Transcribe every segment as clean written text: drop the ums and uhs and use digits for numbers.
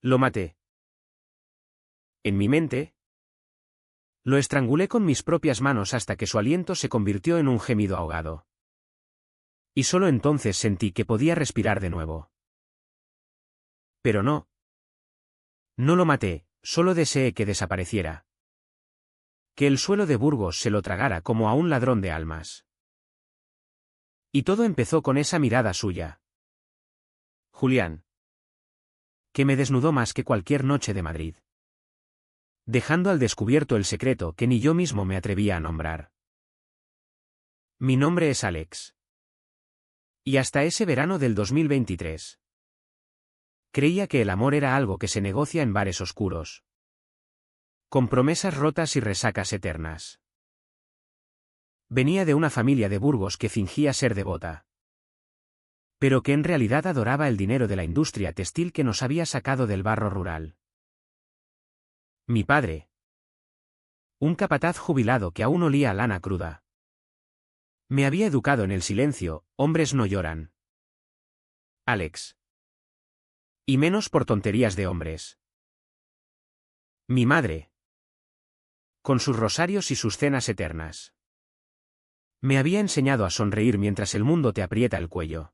Lo maté. En mi mente, lo estrangulé con mis propias manos hasta que su aliento se convirtió en un gemido ahogado. Y solo entonces sentí que podía respirar de nuevo. Pero no. No lo maté, solo deseé que desapareciera. Que el suelo de Burgos se lo tragara como a un ladrón de almas. Y todo empezó con esa mirada suya. Julián. Que me desnudó más que cualquier noche de Madrid. Dejando al descubierto el secreto que ni yo mismo me atrevía a nombrar. Mi nombre es Alex. Y hasta ese verano del 2023. Creía que el amor era algo que se negocia en bares oscuros. Con promesas rotas y resacas eternas. Venía de una familia de Burgos que fingía ser devota. Pero que en realidad adoraba el dinero de la industria textil que nos había sacado del barro rural. Mi padre. Un capataz jubilado que aún olía a lana cruda. Me había educado en el silencio, hombres no lloran. Alex. Y menos por tonterías de hombres. Mi madre. Con sus rosarios y sus cenas eternas. Me había enseñado a sonreír mientras el mundo te aprieta el cuello.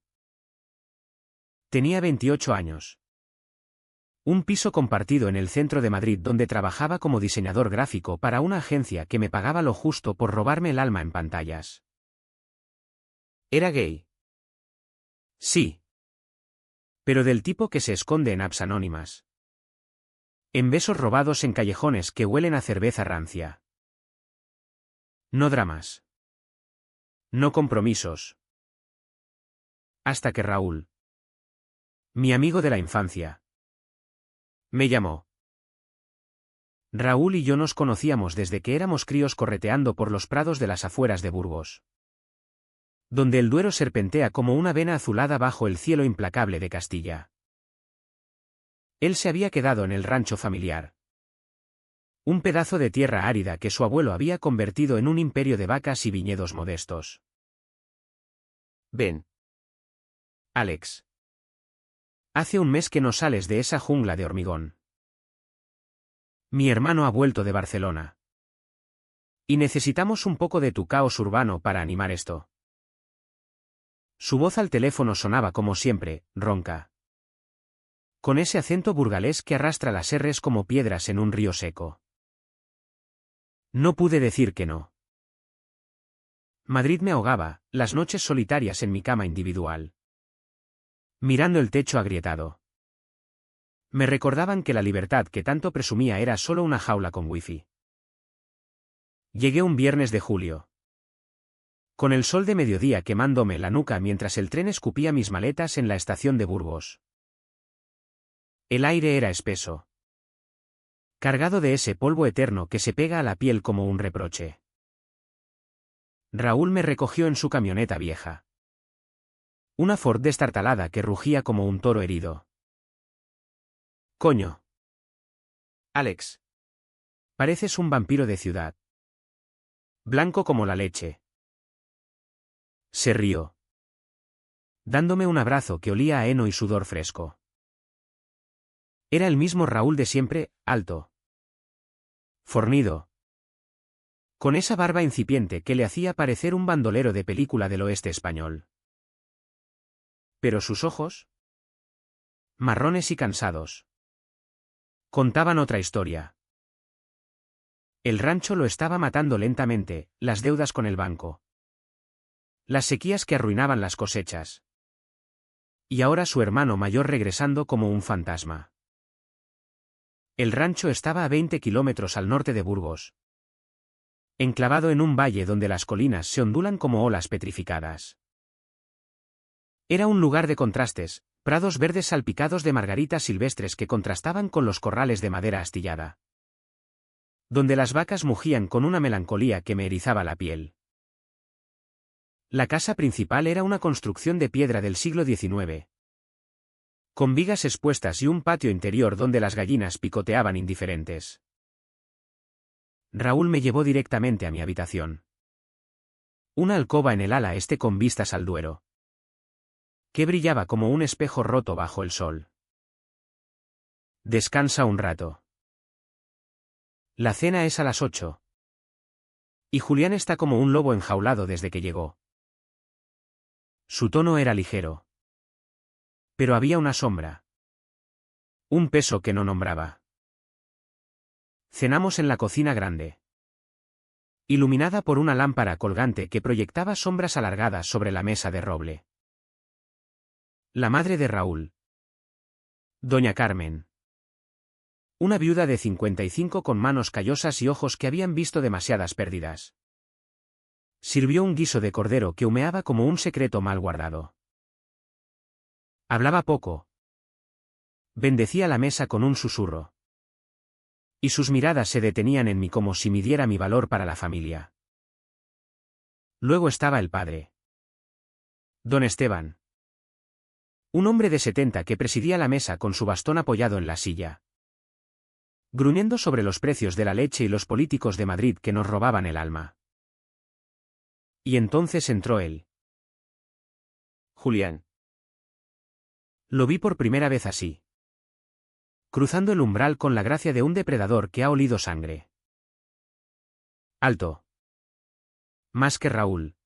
Tenía 28 años. Un piso compartido en el centro de Madrid donde trabajaba como diseñador gráfico para una agencia que me pagaba lo justo por robarme el alma en pantallas. ¿Era gay? Sí. Pero del tipo que se esconde en apps anónimas. En besos robados en callejones que huelen a cerveza rancia. No dramas. No compromisos. Hasta que Raúl, mi amigo de la infancia, me llamó. Raúl y yo nos conocíamos desde que éramos críos correteando por los prados de las afueras de Burgos. Donde el Duero serpentea como una vena azulada bajo el cielo implacable de Castilla. Él se había quedado en el rancho familiar. Un pedazo de tierra árida que su abuelo había convertido en un imperio de vacas y viñedos modestos. Ven. Alex. Hace un mes que no sales de esa jungla de hormigón. Mi hermano ha vuelto de Barcelona. Y necesitamos un poco de tu caos urbano para animar esto. Su voz al teléfono sonaba como siempre, ronca. Con ese acento burgalés que arrastra las r's como piedras en un río seco. No pude decir que no. Madrid me ahogaba, las noches solitarias en mi cama individual. Mirando el techo agrietado. Me recordaban que la libertad que tanto presumía era solo una jaula con wifi. Llegué un viernes de julio. Con el sol de mediodía quemándome la nuca mientras el tren escupía mis maletas en la estación de Burgos. El aire era espeso. Cargado de ese polvo eterno que se pega a la piel como un reproche. Raúl me recogió en su camioneta vieja. Una Ford destartalada que rugía como un toro herido. Coño. Alex. Pareces un vampiro de ciudad. Blanco como la leche. Se rió. Dándome un abrazo que olía a heno y sudor fresco. Era el mismo Raúl de siempre, alto. Fornido. Con esa barba incipiente que le hacía parecer un bandolero de película del oeste español. Pero sus ojos, marrones y cansados, contaban otra historia. El rancho lo estaba matando lentamente, las deudas con el banco. Las sequías que arruinaban las cosechas. Y ahora su hermano mayor regresando como un fantasma. El rancho estaba a 20 kilómetros al norte de Burgos. Enclavado en un valle donde las colinas se ondulan como olas petrificadas. Era un lugar de contrastes, prados verdes salpicados de margaritas silvestres que contrastaban con los corrales de madera astillada. Donde las vacas mugían con una melancolía que me erizaba la piel. La casa principal era una construcción de piedra del siglo XIX. Con vigas expuestas y un patio interior donde las gallinas picoteaban indiferentes. Raúl me llevó directamente a mi habitación. Una alcoba en el ala este con vistas al Duero. Que brillaba como un espejo roto bajo el sol. Descansa un rato. La cena es a las 8. Y Julián está como un lobo enjaulado desde que llegó. Su tono era ligero. Pero había una sombra. Un peso que no nombraba. Cenamos en la cocina grande, iluminada por una lámpara colgante que proyectaba sombras alargadas sobre la mesa de roble. La madre de Raúl. Doña Carmen. Una viuda de 55 con manos callosas y ojos que habían visto demasiadas pérdidas. Sirvió un guiso de cordero que humeaba como un secreto mal guardado. Hablaba poco. Bendecía la mesa con un susurro. Y sus miradas se detenían en mí como si midiera mi valor para la familia. Luego estaba el padre. Don Esteban. Un hombre de 70 que presidía la mesa con su bastón apoyado en la silla, gruñendo sobre los precios de la leche y los políticos de Madrid que nos robaban el alma. Y entonces entró él. Julián. Lo vi por primera vez así, cruzando el umbral con la gracia de un depredador que ha olido sangre. Alto. Más que Raúl.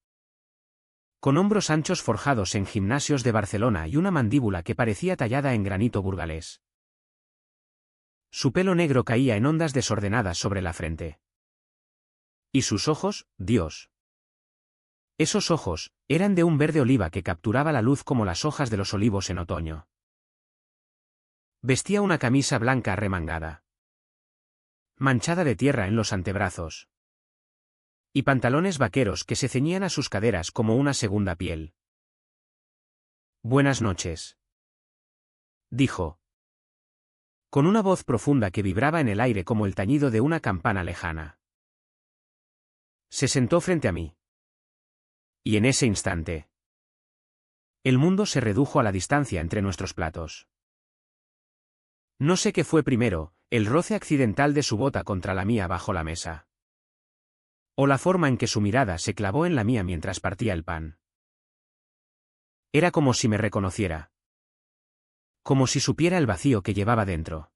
Con hombros anchos forjados en gimnasios de Barcelona y una mandíbula que parecía tallada en granito burgalés. Su pelo negro caía en ondas desordenadas sobre la frente. Y sus ojos, Dios. Esos ojos, eran de un verde oliva que capturaba la luz como las hojas de los olivos en otoño. Vestía una camisa blanca arremangada, manchada de tierra en los antebrazos, y pantalones vaqueros que se ceñían a sus caderas como una segunda piel. Buenas noches, dijo, con una voz profunda que vibraba en el aire como el tañido de una campana lejana. Se sentó frente a mí. Y en ese instante, el mundo se redujo a la distancia entre nuestros platos. No sé qué fue primero, el roce accidental de su bota contra la mía bajo la mesa, o la forma en que su mirada se clavó en la mía mientras partía el pan. Era como si me reconociera. Como si supiera el vacío que llevaba dentro.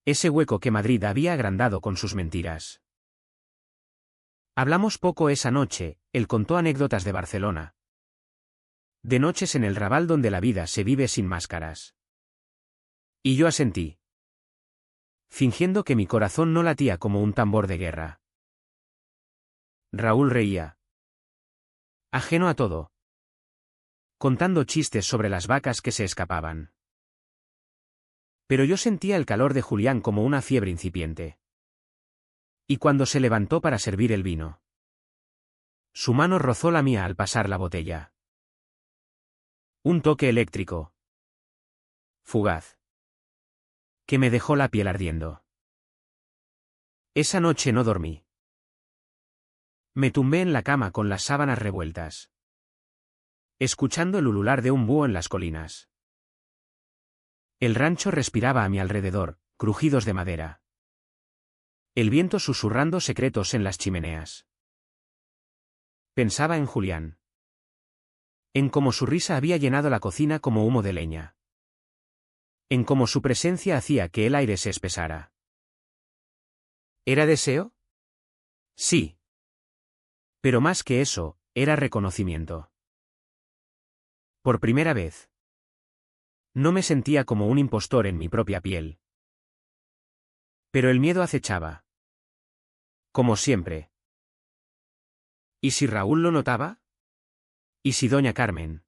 Ese hueco que Madrid había agrandado con sus mentiras. Hablamos poco esa noche, él contó anécdotas de Barcelona. De noches en el Raval donde la vida se vive sin máscaras. Y yo asentí, fingiendo que mi corazón no latía como un tambor de guerra. Raúl reía, ajeno a todo, contando chistes sobre las vacas que se escapaban. Pero yo sentía el calor de Julián como una fiebre incipiente. Y cuando se levantó para servir el vino, su mano rozó la mía al pasar la botella. Un toque eléctrico, fugaz, que me dejó la piel ardiendo. Esa noche no dormí. Me tumbé en la cama con las sábanas revueltas, escuchando el ulular de un búho en las colinas. El rancho respiraba a mi alrededor, crujidos de madera. El viento susurrando secretos en las chimeneas. Pensaba en Julián. En cómo su risa había llenado la cocina como humo de leña. En cómo su presencia hacía que el aire se espesara. ¿Era deseo? Sí. Pero más que eso, era reconocimiento. Por primera vez. No me sentía como un impostor en mi propia piel. Pero el miedo acechaba. Como siempre. ¿Y si Raúl lo notaba? ¿Y si doña Carmen,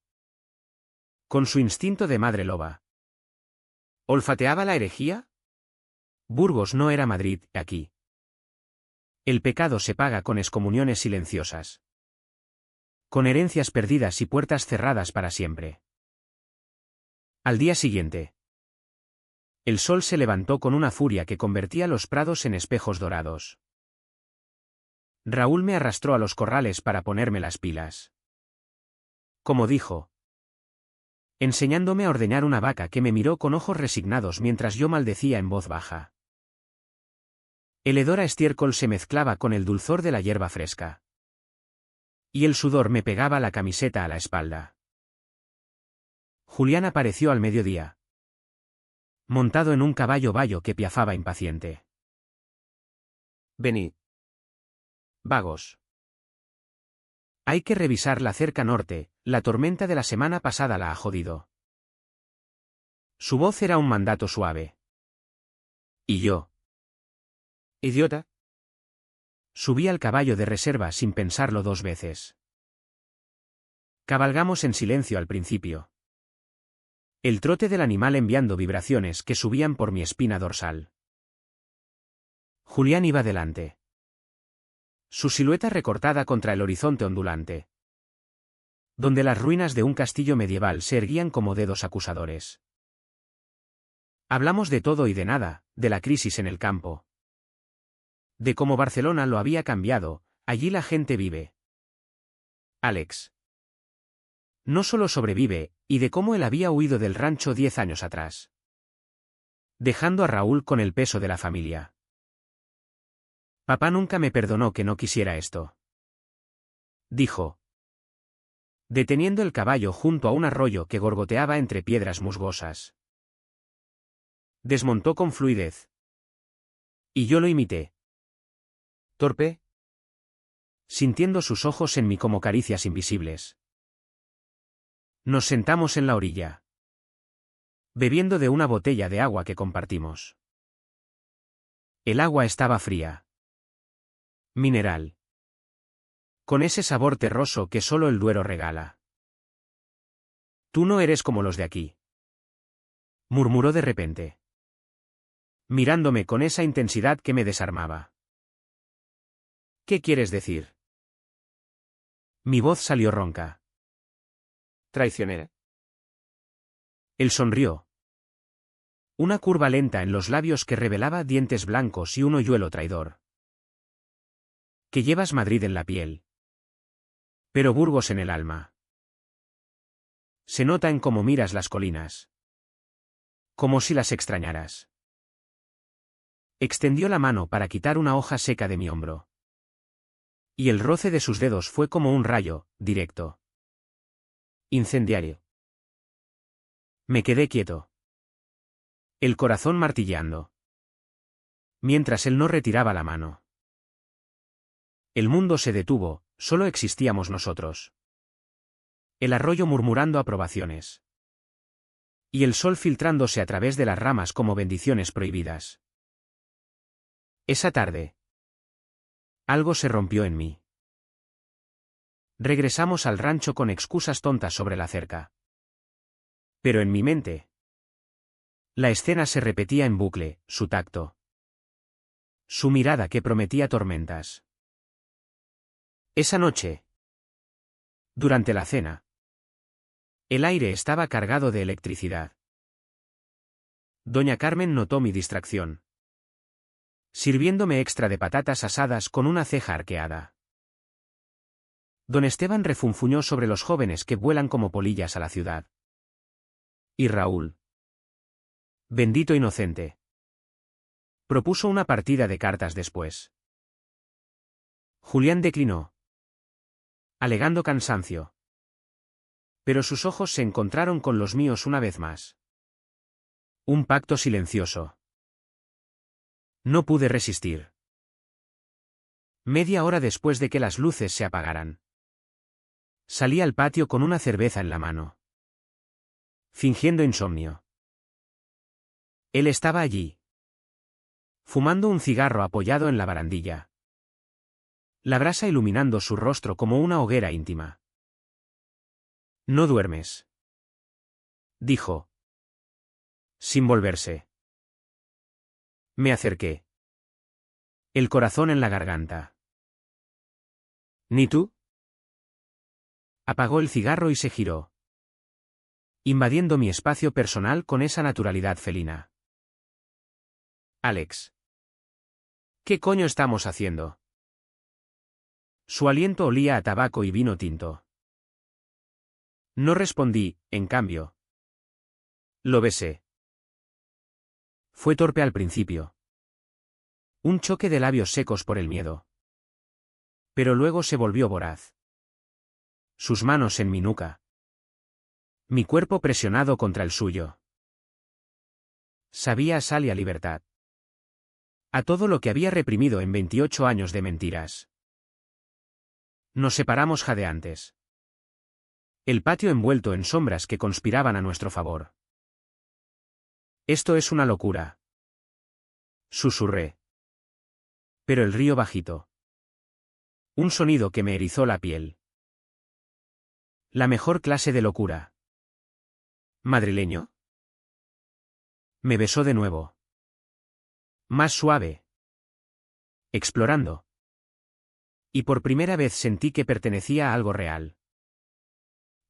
con su instinto de madre loba, olfateaba la herejía? Burgos no era Madrid, aquí. El pecado se paga con excomuniones silenciosas. Con herencias perdidas y puertas cerradas para siempre. Al día siguiente, el sol se levantó con una furia que convertía los prados en espejos dorados. Raúl me arrastró a los corrales para ponerme las pilas. Como dijo, enseñándome a ordeñar una vaca que me miró con ojos resignados mientras yo maldecía en voz baja. El hedor a estiércol se mezclaba con el dulzor de la hierba fresca. Y el sudor me pegaba la camiseta a la espalda. Julián apareció al mediodía. montado en un caballo bayo que piafaba impaciente. Venid. Vagos. Hay que revisar la cerca norte, la tormenta de la semana pasada la ha jodido. Su voz era un mandato suave. ¿Y yo? ¿Idiota? Subí al caballo de reserva sin pensarlo 2 veces. Cabalgamos en silencio al principio. El trote del animal enviando vibraciones que subían por mi espina dorsal. Julián iba delante. Su silueta recortada contra el horizonte ondulante, donde las ruinas de un castillo medieval se erguían como dedos acusadores. Hablamos de todo y de nada, de la crisis en el campo. De cómo Barcelona lo había cambiado, allí la gente vive. Alex. No solo sobrevive, y de cómo él había huido del rancho 10 años atrás, dejando a Raúl con el peso de la familia. Papá nunca me perdonó que no quisiera esto, dijo, deteniendo el caballo junto a un arroyo que gorgoteaba entre piedras musgosas. Desmontó con fluidez. Y yo lo imité. ¿Torpe? Sintiendo sus ojos en mí como caricias invisibles. Nos sentamos en la orilla, bebiendo de una botella de agua que compartimos. El agua estaba fría. Mineral. Con ese sabor terroso que solo el Duero regala. Tú no eres como los de aquí, murmuró de repente, mirándome con esa intensidad que me desarmaba. ¿Qué quieres decir? Mi voz salió ronca. Traicionera. Él sonrió. Una curva lenta en los labios que revelaba dientes blancos y un hoyuelo traidor. Que llevas Madrid en la piel, pero Burgos en el alma. Se nota en cómo miras las colinas. Como si las extrañaras. Extendió la mano para quitar una hoja seca de mi hombro. Y el roce de sus dedos fue como un rayo, directo. Incendiario. Me quedé quieto. El corazón martilleando. Mientras él no retiraba la mano. El mundo se detuvo, solo existíamos nosotros. El arroyo murmurando aprobaciones. Y el sol filtrándose a través de las ramas como bendiciones prohibidas. Esa tarde. Algo se rompió en mí. Regresamos al rancho con excusas tontas sobre la cerca. Pero en mi mente. La escena se repetía en bucle, su tacto. Su mirada que prometía tormentas. Esa noche. Durante la cena. El aire estaba cargado de electricidad. Doña Carmen notó mi distracción, sirviéndome extra de patatas asadas con una ceja arqueada. Don Esteban refunfuñó sobre los jóvenes que vuelan como polillas a la ciudad. Y Raúl. Bendito inocente. Propuso una partida de cartas después. Julián declinó, alegando cansancio. Pero sus ojos se encontraron con los míos una vez más. Un pacto silencioso. No pude resistir. Media hora después de que las luces se apagaran. Salí al patio con una cerveza en la mano. Fingiendo insomnio. Él estaba allí. Fumando un cigarro apoyado en la barandilla. La brasa iluminando su rostro como una hoguera íntima. No duermes, dijo, sin volverse. Me acerqué. El corazón en la garganta. ¿Ni tú? Apagó el cigarro y se giró, invadiendo mi espacio personal con esa naturalidad felina. Alex. ¿Qué coño estamos haciendo? Su aliento olía a tabaco y vino tinto. No respondí, en cambio. Lo besé. Fue torpe al principio. Un choque de labios secos por el miedo. Pero luego se volvió voraz. Sus manos en mi nuca. Mi cuerpo presionado contra el suyo. Sabía a sal y a libertad. A todo lo que había reprimido en 28 años de mentiras. Nos separamos jadeantes. El patio envuelto en sombras que conspiraban a nuestro favor. Esto es una locura. Susurré. Pero el río bajito. Un sonido que me erizó la piel. La mejor clase de locura. ¿Madrileño? Me besó de nuevo. Más suave. Explorando. Y por primera vez sentí que pertenecía a algo real.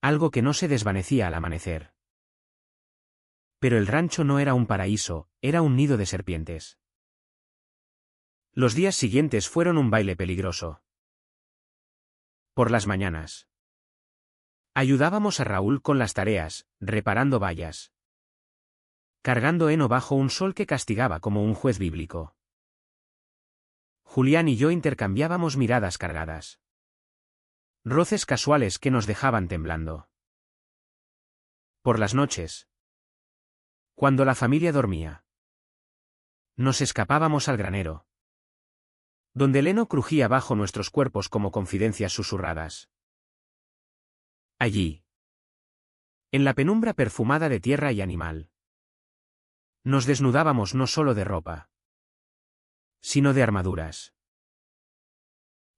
Algo que no se desvanecía al amanecer. Pero el rancho no era un paraíso, era un nido de serpientes. Los días siguientes fueron un baile peligroso. Por las mañanas. Ayudábamos a Raúl con las tareas, reparando vallas. Cargando heno bajo un sol que castigaba como un juez bíblico. Julián y yo intercambiábamos miradas cargadas. Roces casuales que nos dejaban temblando. Por las noches. Cuando la familia dormía. Nos escapábamos al granero. Donde el heno crujía bajo nuestros cuerpos como confidencias susurradas. Allí. En la penumbra perfumada de tierra y animal. Nos desnudábamos no solo de ropa. Sino de armaduras.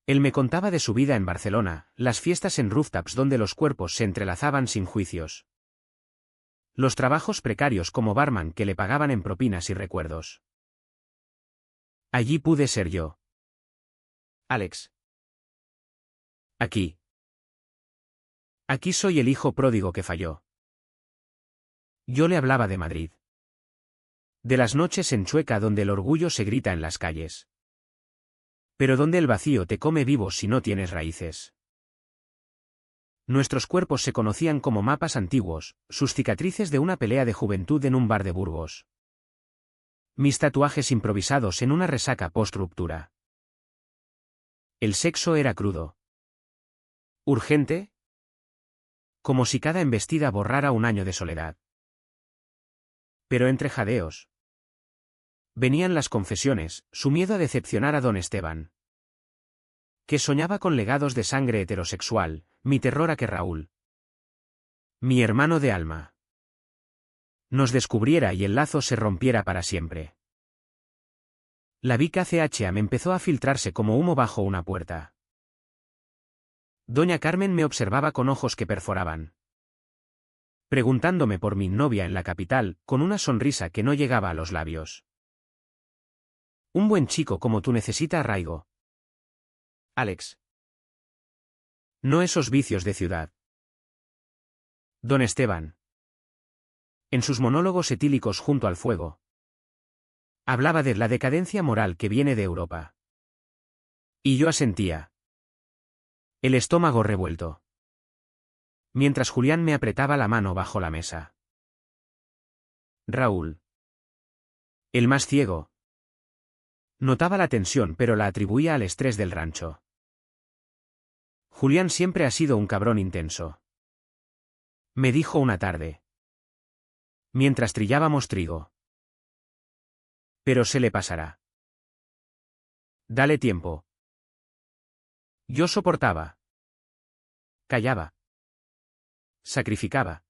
Él me contaba de su vida en Barcelona, las fiestas en rooftops donde los cuerpos se entrelazaban sin juicios. Los trabajos precarios como barman que le pagaban en propinas y recuerdos. Allí pude ser yo. Alex. Aquí. Aquí soy el hijo pródigo que falló. Yo le hablaba de Madrid. De las noches en Chueca donde el orgullo se grita en las calles. Pero donde el vacío te come vivo si no tienes raíces. Nuestros cuerpos se conocían como mapas antiguos, sus cicatrices de una pelea de juventud en un bar de Burgos. Mis tatuajes improvisados en una resaca post-ruptura. El sexo era crudo. Urgente. Como si cada embestida borrara un año de soledad. Pero entre jadeos. Venían las confesiones, su miedo a decepcionar a don Esteban. Que soñaba con legados de sangre heterosexual, mi terror a que Raúl, mi hermano de alma, nos descubriera y el lazo se rompiera para siempre. La Vic me empezó a filtrarse como humo bajo una puerta. Doña Carmen me observaba con ojos que perforaban. Preguntándome por mi novia en la capital, con una sonrisa que no llegaba a los labios. Un buen chico como tú necesita arraigo. Alex. No esos vicios de ciudad. Don Esteban. En sus monólogos etílicos junto al fuego. Hablaba de la decadencia moral que viene de Europa. Y yo asentía. El estómago revuelto. Mientras Julián me apretaba la mano bajo la mesa. Raúl. El más ciego. Notaba la tensión pero la atribuía al estrés del rancho. Julián siempre ha sido un cabrón intenso. Me dijo una tarde. Mientras trillábamos trigo. Pero se le pasará. Dale tiempo. Yo soportaba. Callaba. Sacrificaba.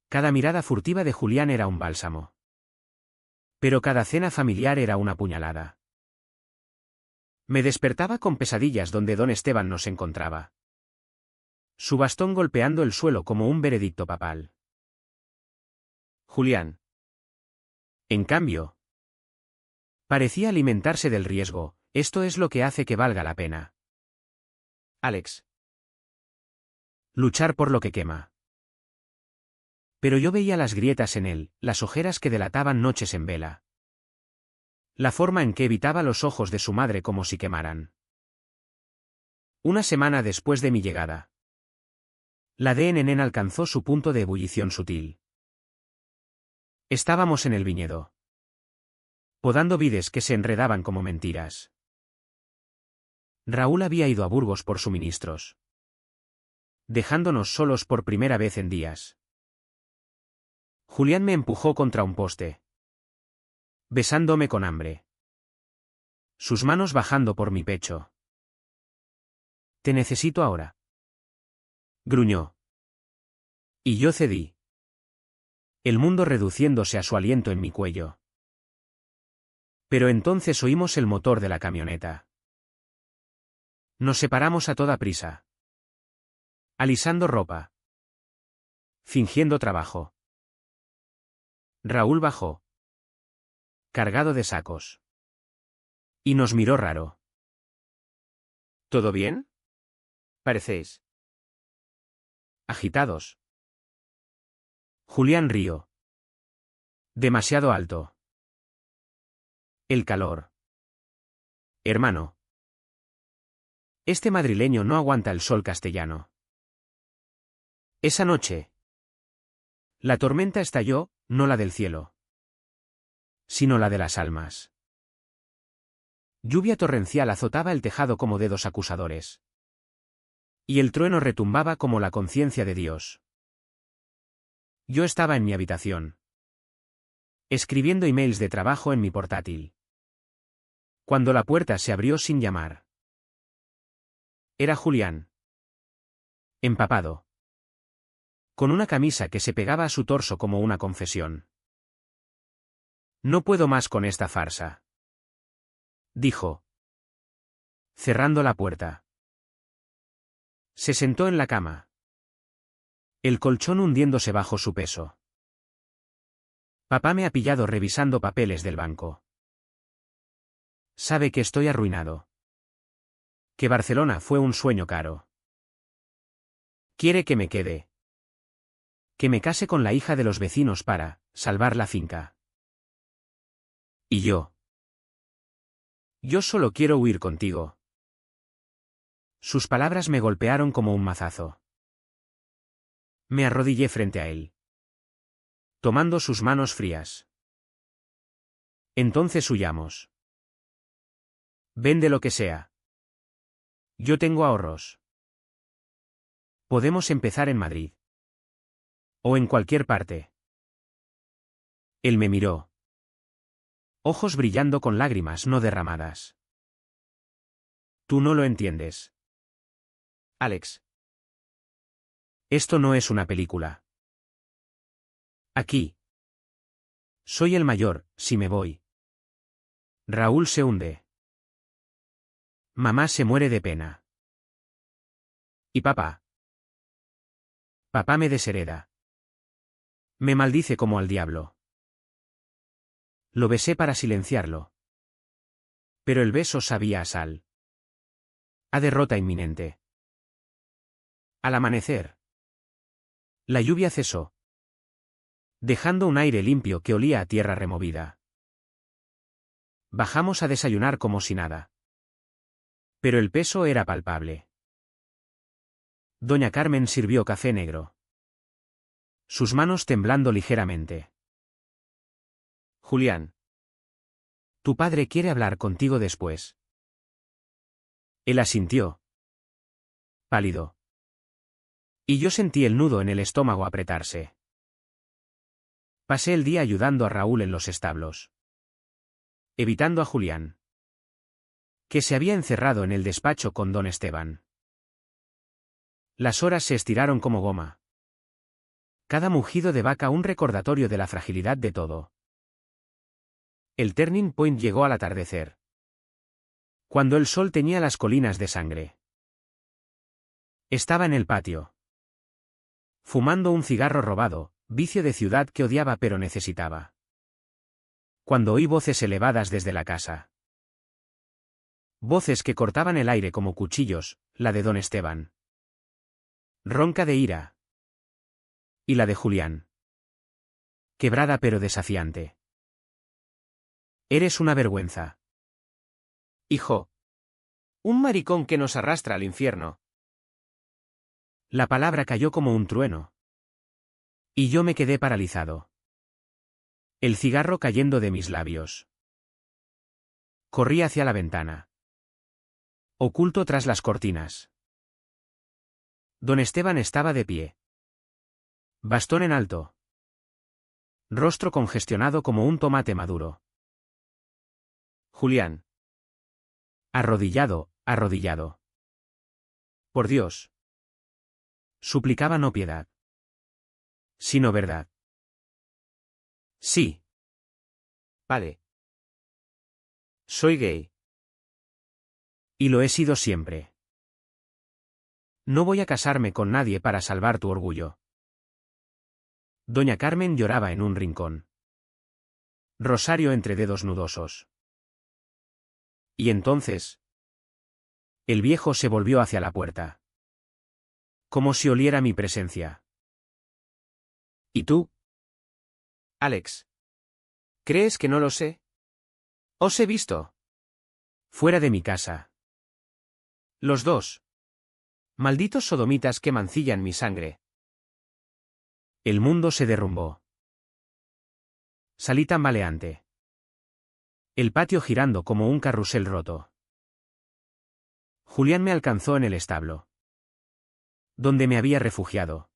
Cada mirada furtiva de Julián era un bálsamo. Pero cada cena familiar era una puñalada. Me despertaba con pesadillas donde don Esteban nos encontraba. Su bastón golpeando el suelo como un veredicto papal. Julián. En cambio, parecía alimentarse del riesgo, esto es lo que hace que valga la pena. Alex. Luchar por lo que quema. Pero yo veía las grietas en él, las ojeras que delataban noches en vela. La forma en que evitaba los ojos de su madre como si quemaran. Una semana después de mi llegada. La DNN alcanzó su punto de ebullición sutil. Estábamos en el viñedo. Podando vides que se enredaban como mentiras. Raúl había ido a Burgos por suministros. Dejándonos solos por primera vez en días. Julián me empujó contra un poste, besándome con hambre. Sus manos bajando por mi pecho. Te necesito ahora. Gruñó. Y yo cedí. El mundo reduciéndose a su aliento en mi cuello. Pero entonces oímos el motor de la camioneta. Nos separamos a toda prisa. Alisando ropa. Fingiendo trabajo. Raúl bajó. Cargado de sacos. Y nos miró raro. ¿Todo bien? Parecéis agitados. Julián rió. Demasiado alto. El calor. Hermano. Este madrileño no aguanta el sol castellano. Esa noche. La tormenta estalló, no la del cielo, sino la de las almas. Lluvia torrencial azotaba el tejado como dedos acusadores. Y el trueno retumbaba como la conciencia de Dios. Yo estaba en mi habitación, escribiendo emails de trabajo en mi portátil, cuando la puerta se abrió sin llamar. Era Julián. Empapado. Con una camisa que se pegaba a su torso como una confesión. No puedo más con esta farsa, dijo, cerrando la puerta. Se sentó en la cama, el colchón hundiéndose bajo su peso. Papá me ha pillado revisando papeles del banco. Sabe que estoy arruinado. Que Barcelona fue un sueño caro. Quiere que me quede. Que me case con la hija de los vecinos para salvar la finca. ¿Y yo? Yo solo quiero huir contigo. Sus palabras me golpearon como un mazazo. Me arrodillé frente a él, tomando sus manos frías. Entonces huyamos. Vende lo que sea. Yo tengo ahorros. Podemos empezar en Madrid. O en cualquier parte. Él me miró. Ojos brillando con lágrimas no derramadas. Tú no lo entiendes, Alex. Esto no es una película. Aquí. Soy el mayor, si me voy. Raúl se hunde. Mamá se muere de pena. ¿Y papá? Papá me deshereda. Me maldice como al diablo. Lo besé para silenciarlo. Pero el beso sabía a sal. A derrota inminente. Al amanecer. La lluvia cesó, dejando un aire limpio que olía a tierra removida. Bajamos a desayunar como si nada. Pero el peso era palpable. Doña Carmen sirvió café negro, sus manos temblando ligeramente. Julián. Tu padre quiere hablar contigo después. Él asintió. Pálido. Y yo sentí el nudo en el estómago apretarse. Pasé el día ayudando a Raúl en los establos, evitando a Julián, que se había encerrado en el despacho con don Esteban. Las horas se estiraron como goma. Cada mugido de vaca un recordatorio de la fragilidad de todo. El turning point llegó al atardecer, cuando el sol teñía las colinas de sangre. Estaba en el patio, fumando un cigarro robado, vicio de ciudad que odiaba pero necesitaba. Cuando oí voces elevadas desde la casa. Voces que cortaban el aire como cuchillos, la de don Esteban, ronca de ira. Y la de Julián, quebrada pero desafiante. Eres una vergüenza, hijo. Un maricón que nos arrastra al infierno. La palabra cayó como un trueno. Y yo me quedé paralizado. El cigarro cayendo de mis labios. Corrí hacia la ventana, oculto tras las cortinas. Don Esteban estaba de pie, bastón en alto, Rostro congestionado como un tomate maduro. Julián. Arrodillado, arrodillado. Por Dios. Suplicaba no piedad, sino verdad. Sí. Vale. Soy gay. Y lo he sido siempre. No voy a casarme con nadie para salvar tu orgullo. Doña Carmen lloraba en un rincón. Rosario entre dedos nudosos. Y entonces, el viejo se volvió hacia la puerta. Como si oliera mi presencia. ¿Y tú? Alex. ¿Crees que no lo sé? Os he visto. Fuera de mi casa. Los dos. Malditos sodomitas que mancillan mi sangre. El mundo se derrumbó. Salí tambaleante. El patio girando como un carrusel roto. Julián me alcanzó en el establo, donde me había refugiado,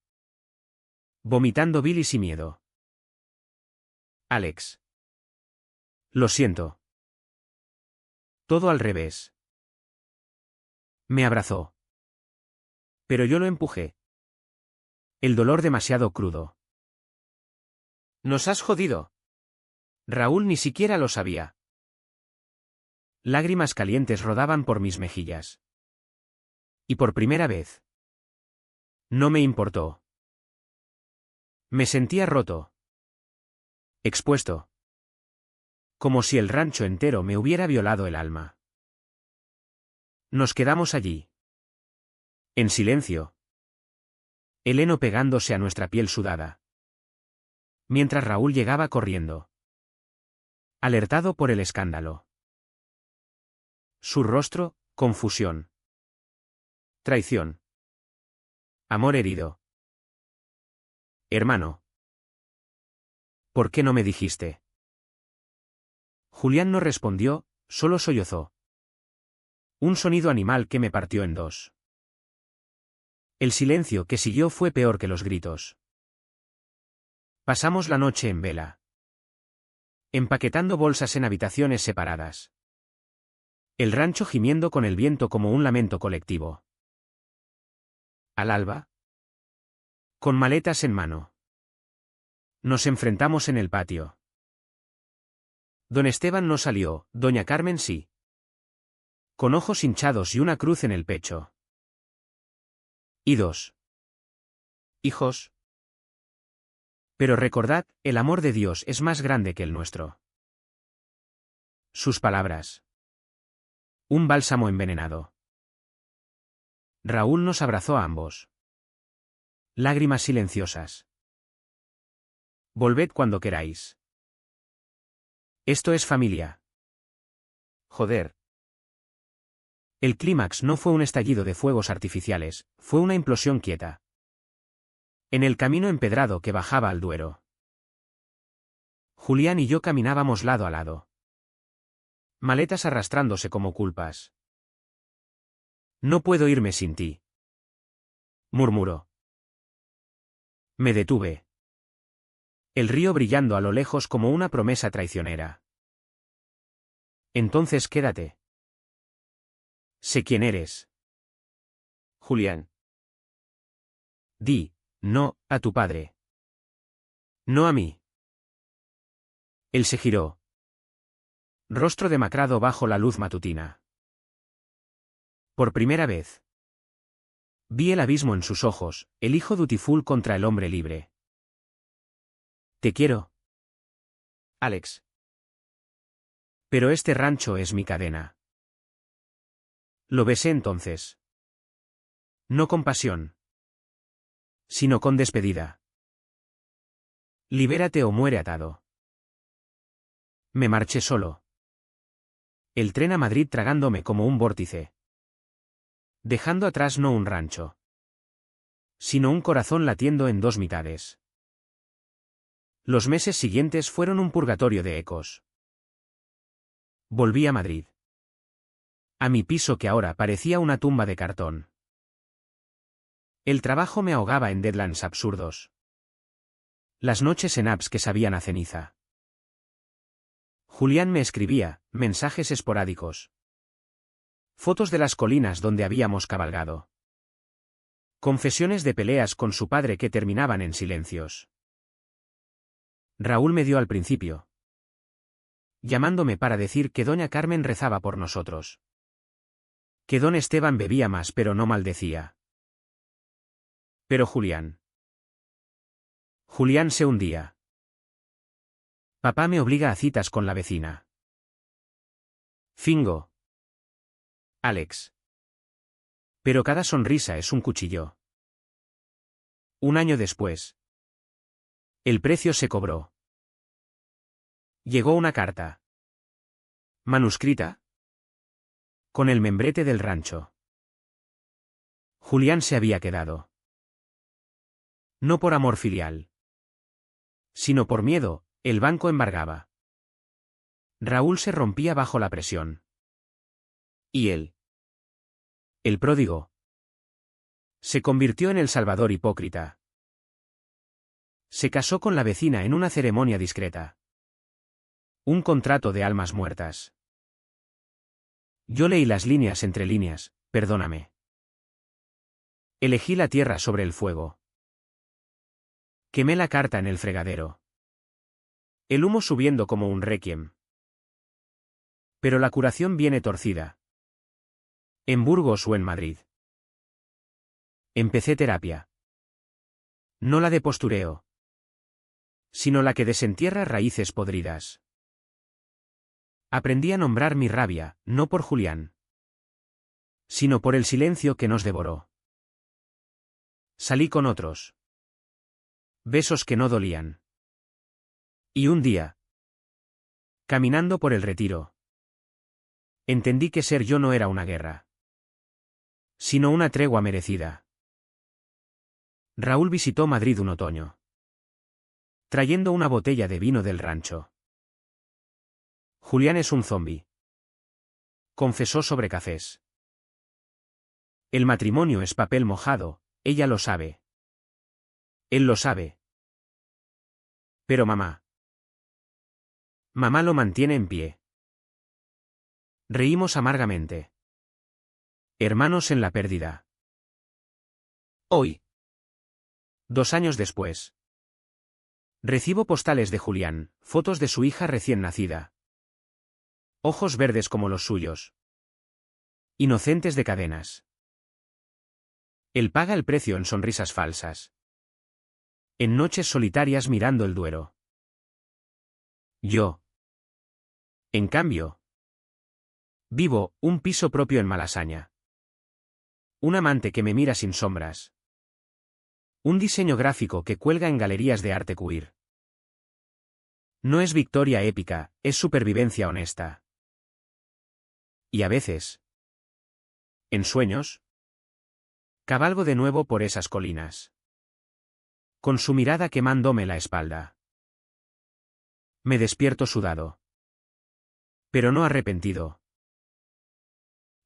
vomitando bilis y miedo. Alex. Lo siento. Todo al revés. Me abrazó. Pero yo lo empujé. El dolor demasiado crudo. Nos has jodido. Raúl ni siquiera lo sabía. Lágrimas calientes rodaban por mis mejillas. Y por primera vez. No me importó. Me sentía roto. Expuesto. Como si el rancho entero me hubiera violado el alma. Nos quedamos allí. En silencio. El heno pegándose a nuestra piel sudada. Mientras Raúl llegaba corriendo. Alertado por el escándalo. Su rostro, confusión. Traición. Amor herido. Hermano. ¿Por qué no me dijiste? Julián no respondió, solo sollozó. Un sonido animal que me partió en dos. El silencio que siguió fue peor que los gritos. Pasamos la noche en vela. Empaquetando bolsas en habitaciones separadas. El rancho gimiendo con el viento como un lamento colectivo. Al alba. Con maletas en mano. Nos enfrentamos en el patio. Don Esteban no salió, doña Carmen sí. Con ojos hinchados y una cruz en el pecho. Y dos hijos. Pero recordad, el amor de Dios es más grande que el nuestro. Sus palabras. Un bálsamo envenenado. Raúl nos abrazó a ambos. Lágrimas silenciosas. Volved cuando queráis. Esto es familia. Joder. El clímax no fue un estallido de fuegos artificiales, fue una implosión quieta. En el camino empedrado que bajaba al Duero. Julián y yo caminábamos lado a lado. Maletas arrastrándose como culpas. No puedo irme sin ti. Murmuró. Me detuve. El río brillando a lo lejos como una promesa traicionera. Entonces quédate. Sé quién eres. Julián. Di, no, a tu padre. No a mí. Él se giró. Rostro demacrado bajo la luz matutina. Por primera vez. Vi el abismo en sus ojos, el hijo dutiful contra el hombre libre. Te quiero. Alex. Pero este rancho es mi cadena. Lo besé entonces. No con pasión. Sino con despedida. Libérate o muere atado. Me marché solo. El tren a Madrid tragándome como un vórtice. Dejando atrás no un rancho. Sino un corazón latiendo en dos mitades. Los meses siguientes fueron un purgatorio de ecos. Volví a Madrid. A mi piso que ahora parecía una tumba de cartón. El trabajo me ahogaba en deadlines absurdos. Las noches en apps que sabían a ceniza. Julián me escribía, mensajes esporádicos. Fotos de las colinas donde habíamos cabalgado. Confesiones de peleas con su padre que terminaban en silencios. Raúl me dio al principio, llamándome para decir que doña Carmen rezaba por nosotros. Que don Esteban bebía más pero no maldecía. Pero Julián se hundía. Papá me obliga a citas con la vecina. Fingo. Alex. Pero cada sonrisa es un cuchillo. Un año después. El precio se cobró. Llegó una carta. Manuscrita. Con el membrete del rancho. Julián se había quedado. No por amor filial. Sino por miedo, el banco embargaba. Raúl se rompía bajo la presión. Y él. El pródigo. Se convirtió en el salvador hipócrita. Se casó con la vecina en una ceremonia discreta. Un contrato de almas muertas. Yo leí las líneas entre líneas, perdóname. Elegí la tierra sobre el fuego. Quemé la carta en el fregadero. El humo subiendo como un requiem. Pero la curación viene torcida. En Burgos o en Madrid. Empecé terapia. No la de postureo. Sino la que desentierra raíces podridas. Aprendí a nombrar mi rabia, no por Julián. Sino por el silencio que nos devoró. Salí con otros. Besos que no dolían. Y un día, caminando por el Retiro, entendí que ser yo no era una guerra, sino una tregua merecida. Raúl visitó Madrid un otoño, trayendo una botella de vino del rancho. Julián es un zombi, confesó sobre cafés. El matrimonio es papel mojado, ella lo sabe. Él lo sabe. Pero mamá lo mantiene en pie. Reímos amargamente. Hermanos en la pérdida. Hoy. 2 años después. Recibo postales de Julián, fotos de su hija recién nacida. Ojos verdes como los suyos. Inocentes de cadenas. Él paga el precio en sonrisas falsas. En noches solitarias mirando el Duero. Yo. En cambio. Vivo, un piso propio en Malasaña. Un amante que me mira sin sombras. Un diseño gráfico que cuelga en galerías de arte queer. No es victoria épica, es supervivencia honesta. Y a veces. En sueños. Cabalgo de nuevo por esas colinas. Con su mirada quemándome la espalda. Me despierto sudado. Pero no arrepentido.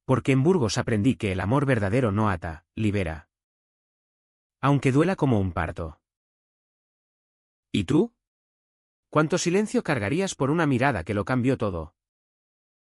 Porque en Burgos aprendí que el amor verdadero no ata, libera. Aunque duela como un parto. ¿Y tú? ¿Cuánto silencio cargarías por una mirada que lo cambió todo?